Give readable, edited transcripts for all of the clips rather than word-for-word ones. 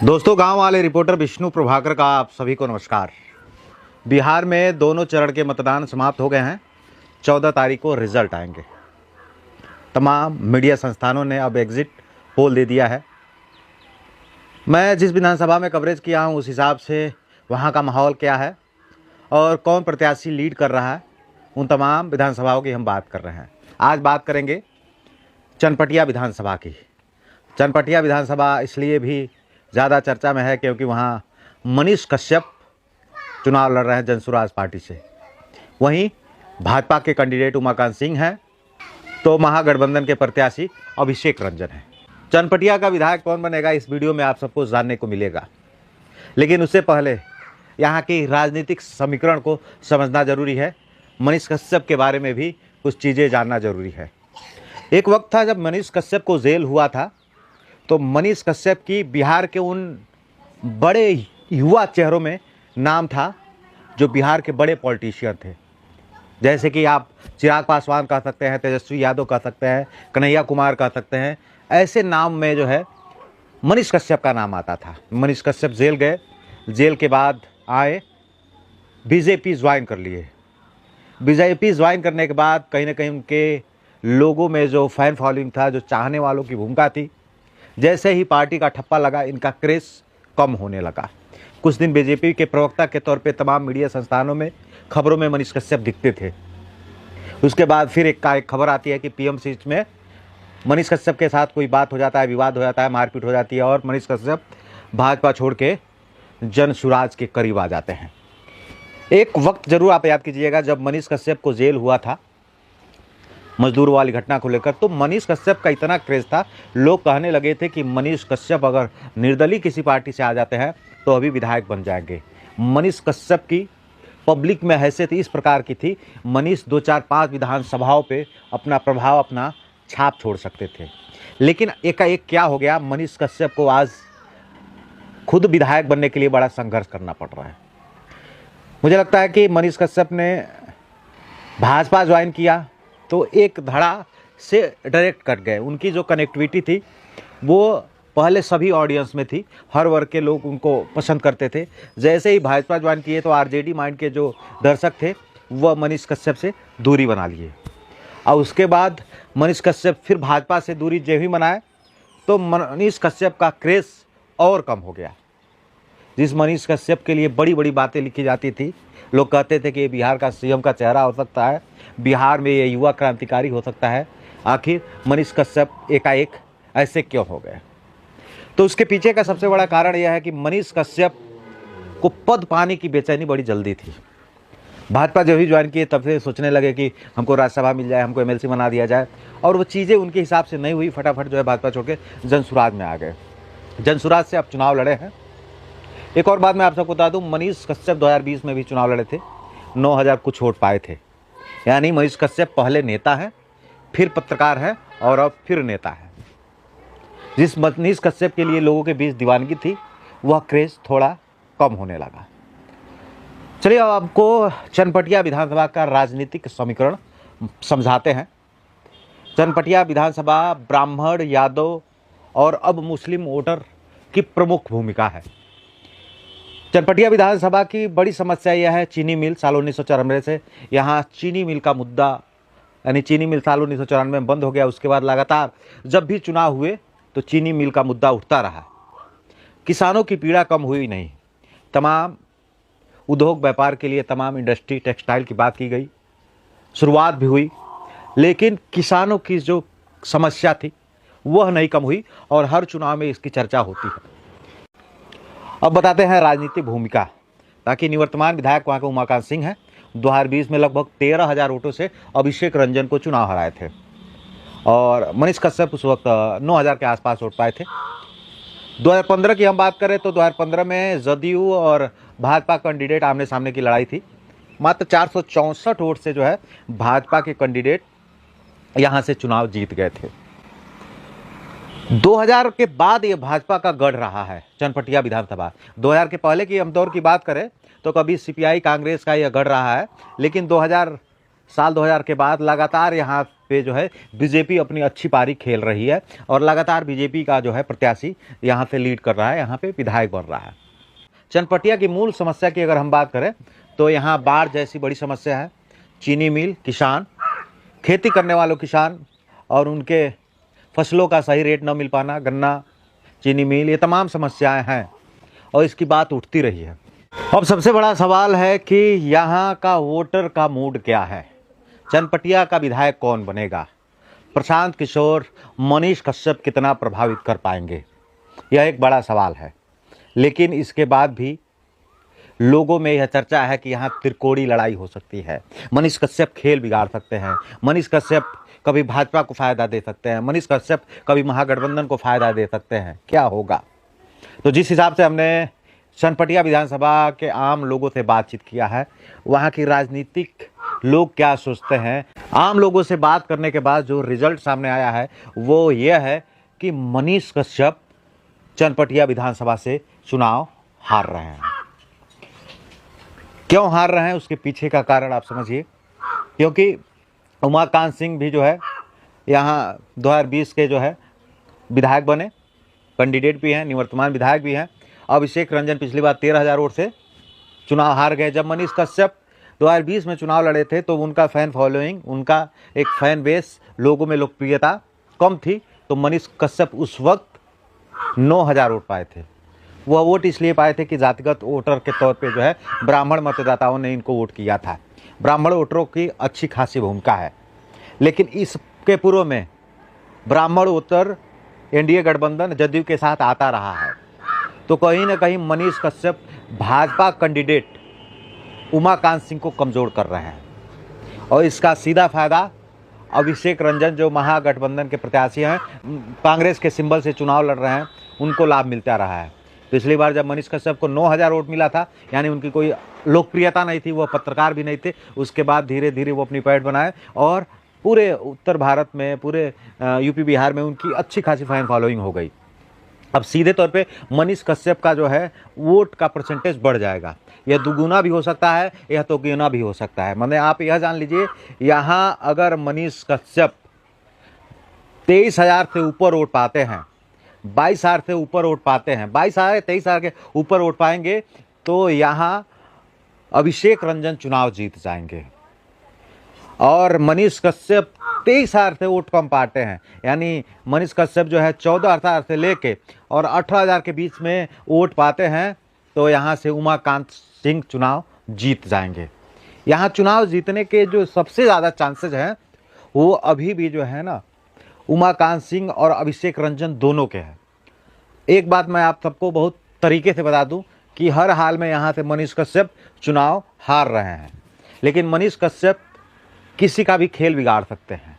दोस्तों, गांव वाले रिपोर्टर विष्णु प्रभाकर का आप सभी को नमस्कार। बिहार में दोनों चरण के मतदान समाप्त हो गए हैं। 14 तारीख को रिजल्ट आएंगे। तमाम मीडिया संस्थानों ने अब एग्जिट पोल दे दिया है। मैं जिस विधानसभा में कवरेज किया हूं उस हिसाब से वहां का माहौल क्या है और कौन प्रत्याशी लीड कर रहा है, उन तमाम विधानसभाओं की हम बात कर रहे हैं। आज बात करेंगे चनपटिया विधानसभा की। चनपटिया विधानसभा इसलिए भी ज़्यादा चर्चा में है क्योंकि वहाँ मनीष कश्यप चुनाव लड़ रहे हैं जनसुराज पार्टी से। वहीं भाजपा के कैंडिडेट उमाकांत सिंह हैं, तो महागठबंधन के प्रत्याशी अभिषेक रंजन हैं। चनपटिया का विधायक कौन बनेगा इस वीडियो में आप सबको जानने को मिलेगा, लेकिन उससे पहले यहाँ की राजनीतिक समीकरण को समझना जरूरी है। मनीष कश्यप के बारे में भी कुछ चीज़ें जानना जरूरी है। एक वक्त था जब मनीष कश्यप को जेल हुआ था, तो मनीष कश्यप की बिहार के उन बड़े युवा चेहरों में नाम था जो बिहार के बड़े पॉलिटिशियन थे। जैसे कि आप चिराग पासवान कह सकते हैं, तेजस्वी यादव कह सकते हैं, कन्हैया कुमार कह सकते हैं। ऐसे नाम में जो है मनीष कश्यप का नाम आता था। मनीष कश्यप जेल गए, जेल के बाद आए, बीजेपी ज्वाइन कर लिए। बीजेपी ज्वाइन करने के बाद कहीं ना कहीं उनके लोगों में जो फैन फॉलोइंग था, जो चाहने वालों की भूमिका थी, जैसे ही पार्टी का ठप्पा लगा इनका क्रेज कम होने लगा। कुछ दिन बीजेपी के प्रवक्ता के तौर पे तमाम मीडिया संस्थानों में खबरों में मनीष कश्यप दिखते थे। उसके बाद फिर एक खबर आती है कि पीएम सीट में मनीष कश्यप के साथ कोई बात हो जाता है, विवाद हो जाता है, मारपीट हो जाती है और मनीष कश्यप भाजपा छोड़ के जनसुराज के करीब आ जाते हैं। एक वक्त जरूर आप याद कीजिएगा जब मनीष कश्यप को जेल हुआ था मजदूर वाली घटना को लेकर, तो मनीष कश्यप का इतना क्रेज था, लोग कहने लगे थे कि मनीष कश्यप अगर निर्दलीय किसी पार्टी से आ जाते हैं तो अभी विधायक बन जाएंगे। मनीष कश्यप की पब्लिक में हैसियत इस प्रकार की थी, मनीष 2, 4, 5 विधानसभाओं पे अपना प्रभाव, अपना छाप छोड़ सकते थे। लेकिन एकाएक क्या हो गया, मनीष कश्यप को आज खुद विधायक बनने के लिए बड़ा संघर्ष करना पड़ रहा है। मुझे लगता है कि मनीष कश्यप ने भाजपा ज्वाइन किया तो एक धड़ा से डायरेक्ट कट गए। उनकी जो कनेक्टिविटी थी वो पहले सभी ऑडियंस में थी, हर वर्ग के लोग उनको पसंद करते थे। जैसे ही भाजपा ज्वाइन किए तो आरजेडी माइंड के जो दर्शक थे वह मनीष कश्यप से दूरी बना लिए। और उसके बाद मनीष कश्यप फिर भाजपा से दूरी जो ही बनाए तो मनीष कश्यप का क्रेज और कम हो गया। जिस मनीष कश्यप के लिए बड़ी बड़ी बातें लिखी जाती थी, लोग कहते थे कि ये बिहार का सीएम का चेहरा हो सकता है, बिहार में ये युवा क्रांतिकारी हो सकता है, आखिर मनीष कश्यप एकाएक ऐसे क्यों हो गए? तो उसके पीछे का सबसे बड़ा कारण यह है कि मनीष कश्यप को पद पाने की बेचैनी बड़ी जल्दी थी। भाजपा जब ही ज्वाइन किए तब से सोचने लगे कि हमको राज्यसभा मिल जाए, हमको एमएलसी बना दिया जाए, और वो चीज़ें उनके हिसाब से नहीं हुई। फटाफट जो है भाजपा छोड़ के जनसुराज में आ गए। जनसुराज से अब चुनाव लड़े हैं। एक और बात मैं आप सबको बता दूं, मनीष कश्यप 2020 में भी चुनाव लड़े थे, 9000 कुछ वोट पाए थे। यानी मनीष कश्यप पहले नेता है, फिर पत्रकार है और अब फिर नेता है। जिस मनीष कश्यप के लिए लोगों के बीच दीवानगी थी वह क्रेज थोड़ा कम होने लगा। चलिए अब आपको चनपटिया विधानसभा का राजनीतिक समीकरण समझाते हैं। चनपटिया विधानसभा ब्राह्मण, यादव और अब मुस्लिम वोटर की प्रमुख भूमिका है। चनपटिया विधानसभा की बड़ी समस्या यह है, चीनी मिल साल 1994 से यहाँ चीनी मिल का मुद्दा, यानी चीनी मिल साल 1994 में बंद हो गया। उसके बाद लगातार जब भी चुनाव हुए तो चीनी मिल का मुद्दा उठता रहा। किसानों की पीड़ा कम हुई नहीं। तमाम उद्योग व्यापार के लिए तमाम इंडस्ट्री, टेक्सटाइल की बात की गई, शुरुआत भी हुई, लेकिन किसानों की जो समस्या थी वह नहीं कम हुई और हर चुनाव में इसकी चर्चा होती है। अब बताते हैं राजनीतिक भूमिका, ताकि निवर्तमान विधायक वहाँ के उमाकांत सिंह हैं। 2020 में लगभग 13,000 वोटों से अभिषेक रंजन को चुनाव हराए थे और मनीष कश्यप उस वक्त 9,000 के आसपास वोट पाए थे। 2015 की हम बात करें तो 2015 में जदयू और भाजपा कैंडिडेट आमने सामने की लड़ाई थी। मात्र 464 वोट से जो है भाजपा के कैंडिडेट यहाँ से चुनाव जीत गए थे। 2000 के बाद ये भाजपा का गढ़ रहा है चनपटिया विधानसभा। 2000 के पहले की हम दौर की बात करें तो कभी सीपीआई कांग्रेस का यह गढ़ रहा है, लेकिन साल 2000 के बाद लगातार यहाँ पे जो है बीजेपी अपनी अच्छी पारी खेल रही है और लगातार बीजेपी का जो है प्रत्याशी यहाँ से लीड कर रहा है, यहाँ पे विधायक बन रहा है। चनपटिया की मूल समस्या की अगर हम बात करें तो यहाँ बाढ़ जैसी बड़ी समस्या है। चीनी मिल, किसान, खेती करने वालों किसान और उनके फसलों का सही रेट न मिल पाना, गन्ना, चीनी मिल, ये तमाम समस्याएं हैं और इसकी बात उठती रही है। अब सबसे बड़ा सवाल है कि यहाँ का वोटर का मूड क्या है, चनपटिया का विधायक कौन बनेगा, प्रशांत किशोर, मनीष कश्यप कितना प्रभावित कर पाएंगे, यह एक बड़ा सवाल है। लेकिन इसके बाद भी लोगों में यह चर्चा है कि यहाँ त्रिकोणीय लड़ाई हो सकती है। मनीष कश्यप खेल बिगाड़ सकते हैं, मनीष कश्यप कभी भाजपा को फ़ायदा दे सकते हैं, मनीष कश्यप कभी महागठबंधन को फ़ायदा दे सकते हैं, क्या होगा। तो जिस हिसाब से हमने चनपटिया विधानसभा के आम लोगों से बातचीत किया है, वहाँ की राजनीतिक लोग क्या सोचते हैं, आम लोगों से बात करने के बाद जो रिजल्ट सामने आया है वो ये है कि मनीष कश्यप चनपटिया विधानसभा से चुनाव हार रहे हैं। क्यों हार रहे हैं उसके पीछे का कारण आप समझिए, क्योंकि उमाकांत सिंह भी जो है यहाँ 2020 के जो है विधायक बने, कैंडिडेट भी हैं, निवर्तमान विधायक भी हैं। अभिषेक रंजन पिछली बार 13,000 वोट से चुनाव हार गए। जब मनीष कश्यप 2020 में चुनाव लड़े थे तो उनका फैन फॉलोइंग, उनका एक फैन बेस, लोगों में लोकप्रियता कम थी, तो मनीष कश्यप उस वक्त 9,000 वोट पाए थे। वह वोट इसलिए पाए थे कि जातिगत वोटर के तौर पे जो है ब्राह्मण मतदाताओं ने इनको वोट किया था। ब्राह्मण वोटरों की अच्छी खासी भूमिका है, लेकिन इसके पूर्व में ब्राह्मण वोटर एनडीए गठबंधन जदयू के साथ आता रहा है। तो कहीं ना कहीं मनीष कश्यप भाजपा कैंडिडेट उमाकांत सिंह को कमज़ोर कर रहे हैं और इसका सीधा फ़ायदा अभिषेक रंजन जो महागठबंधन के प्रत्याशी हैं, कांग्रेस के सिंबल से चुनाव लड़ रहे हैं, उनको लाभ मिलता रहा है। पिछली बार जब मनीष कश्यप को 9,000 वोट मिला था, यानी उनकी कोई लोकप्रियता नहीं थी, वो पत्रकार भी नहीं थे, उसके बाद धीरे धीरे वो अपनी पैठ बनाए और पूरे उत्तर भारत में, पूरे यूपी बिहार में उनकी अच्छी खासी फैन फॉलोइंग हो गई। अब सीधे तौर पे मनीष कश्यप का जो है वोट का परसेंटेज बढ़ जाएगा। यह दुगुना भी हो सकता है, यह तिगुना भी हो सकता है। मतलब आप यह जान लीजिए, यहाँ अगर मनीष कश्यप 23,000 से ऊपर वोट पाते हैं, 22,000 से ऊपर वोट पाते हैं, 22,000 23,000 के ऊपर वोट पाएंगे, तो यहाँ अभिषेक रंजन चुनाव जीत जाएंगे। और मनीष कश्यप 23,000 से वोट कम पाते हैं, यानी मनीष कश्यप जो है 14,000 से लेके और 18,000 के बीच में वोट पाते हैं, तो यहाँ से उमाकांत सिंह चुनाव जीत जाएंगे। यहाँ चुनाव जीतने के जो सबसे ज़्यादा चांसेस हैं वो अभी भी जो है ना उमाकांत सिंह और अभिषेक रंजन दोनों के हैं। एक बात मैं आप सबको बहुत तरीके से बता दूं कि हर हाल में यहाँ से मनीष कश्यप चुनाव हार रहे हैं, लेकिन मनीष कश्यप किसी का भी खेल बिगाड़ सकते हैं।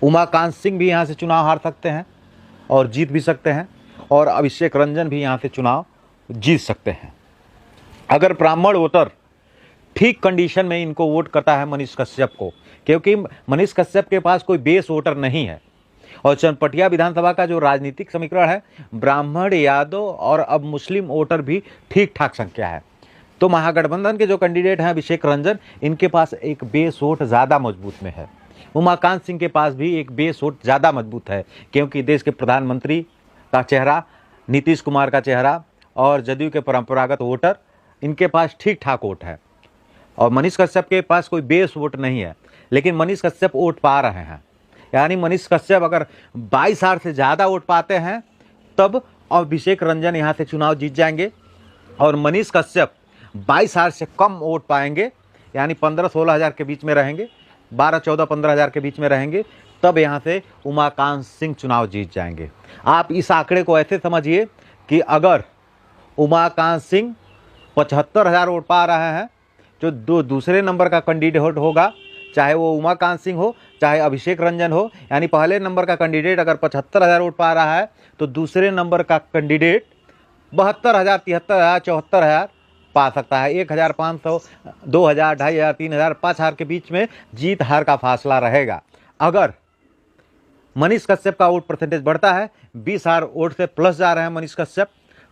उमाकांत सिंह भी यहाँ से चुनाव हार सकते हैं और जीत भी सकते हैं, और अभिषेक रंजन भी यहाँ से चुनाव जीत सकते हैं। अगर ब्राह्मण वोटर ठीक कंडीशन में इनको वोट करता है मनीष कश्यप को, क्योंकि मनीष कश्यप के पास कोई बेस वोटर नहीं है, और चनपटिया विधानसभा का जो राजनीतिक समीकरण है, ब्राह्मण, यादव और अब मुस्लिम वोटर भी ठीक ठाक संख्या है। तो महागठबंधन के जो कैंडिडेट हैं अभिषेक रंजन, इनके पास एक बेस वोट ज़्यादा मजबूत में है। उमाकांत सिंह के पास भी एक बेस वोट ज़्यादा मजबूत है, क्योंकि देश के प्रधानमंत्री का चेहरा, नीतीश कुमार का चेहरा और जदयू के परंपरागत वोटर, इनके पास ठीक ठाक वोट है। और मनीष कश्यप के पास कोई बेस वोट नहीं है, लेकिन मनीष कश्यप वोट पा रहे हैं। यानी मनीष कश्यप अगर 22,000 से ज़्यादा वोट पाते हैं तब अभिषेक रंजन यहाँ से चुनाव जीत जाएंगे, और मनीष कश्यप 22,000 से कम वोट पाएंगे, यानी 15-16,000 के बीच में रहेंगे, 12-14-15,000 के बीच में रहेंगे, तब यहाँ से उमाकांत सिंह चुनाव जीत जाएंगे। आप इस आंकड़े को ऐसे समझिए कि अगर उमाकांत सिंह 75,000 वोट पा रहे हैं, जो दूसरे नंबर का कैंडिडेट होगा, चाहे वो उमाकांत सिंह हो चाहे अभिषेक रंजन हो, यानी पहले नंबर का कैंडिडेट अगर 75,000 वोट पा रहा है तो दूसरे नंबर का कैंडिडेट 72,000, 73,000, 74,000 पा सकता है। 1,500, 2,000, 2,500, 3,000, 5,000 के बीच में जीत हार का फासला रहेगा। अगर मनीष कश्यप का वोट परसेंटेज बढ़ता है, 20,000 वोट से प्लस जा रहे हैं मनीष कश्यप,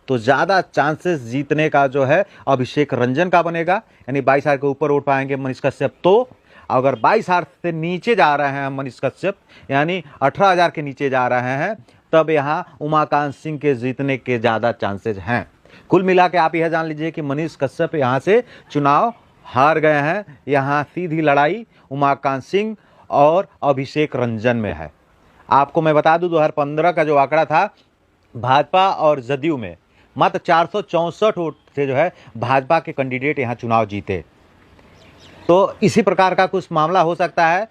तो ज़्यादा चांसेस जीतने का जो है अभिषेक रंजन का बनेगा, यानी 22,000 के ऊपर वोट पाएंगे मनीष कश्यप तो अगर 22,000 से नीचे जा रहे हैं मनीष कश्यप, यानी 18,000 के नीचे जा रहे हैं, तब यहाँ उमाकांत सिंह के जीतने के ज़्यादा चांसेज हैं। कुल मिला के आप यह जान लीजिए कि मनीष कश्यप यहाँ से चुनाव हार गए हैं। यहाँ सीधी लड़ाई उमाकांत सिंह और अभिषेक रंजन में है। आपको मैं बता दूं 2015 का जो आंकड़ा था भाजपा और जदयू में, मात्र 464 वोट से जो है भाजपा के कैंडिडेट यहाँ चुनाव जीते। तो इसी प्रकार का कुछ मामला हो सकता है,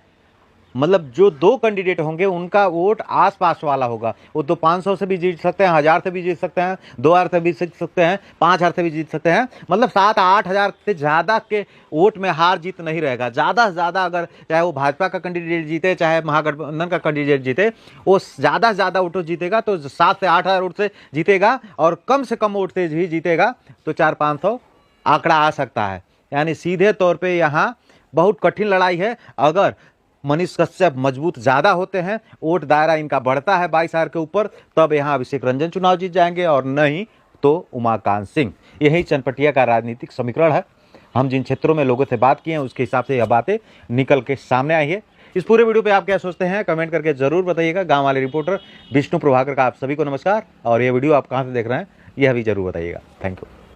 मतलब जो दो कैंडिडेट होंगे उनका वोट आसपास वाला होगा। वो तो 500 से भी जीत सकते हैं, 1000 से भी जीत सकते हैं, 2000 से भी जीत सकते हैं, 5000 से भी जीत सकते हैं। मतलब 7-8 हज़ार से ज़्यादा के वोट में हार जीत नहीं रहेगा। ज़्यादा से ज़्यादा अगर चाहे वो भाजपा का कैंडिडेट जीते चाहे महागठबंधन का कैंडिडेट जीते, वो ज़्यादा से ज़्यादा वोट जीतेगा तो 7 से 8 हज़ार वोट से जीतेगा, और कम से कम वोट से भी जीतेगा तो 400-500 आंकड़ा आ सकता है। यानी सीधे तौर पर यहाँ बहुत कठिन लड़ाई है। अगर मनीष कश्यप मजबूत ज़्यादा होते हैं, वोट दायरा इनका बढ़ता है 22,000 के ऊपर, तब यहाँ अभिषेक रंजन चुनाव जीत जाएंगे, और नहीं तो उमाकांत सिंह। यही चनपटिया का राजनीतिक समीकरण है। हम जिन क्षेत्रों में लोगों से बात किए हैं उसके हिसाब से यह बातें निकल के सामने आई है। इस पूरे वीडियो पे आप क्या सोचते हैं कमेंट करके ज़रूर बताइएगा। गाँव वाले रिपोर्टर विष्णु प्रभाकर का आप सभी को नमस्कार, और ये वीडियो आप कहाँ से देख रहे हैं यह भी ज़रूर बताइएगा। Thank you.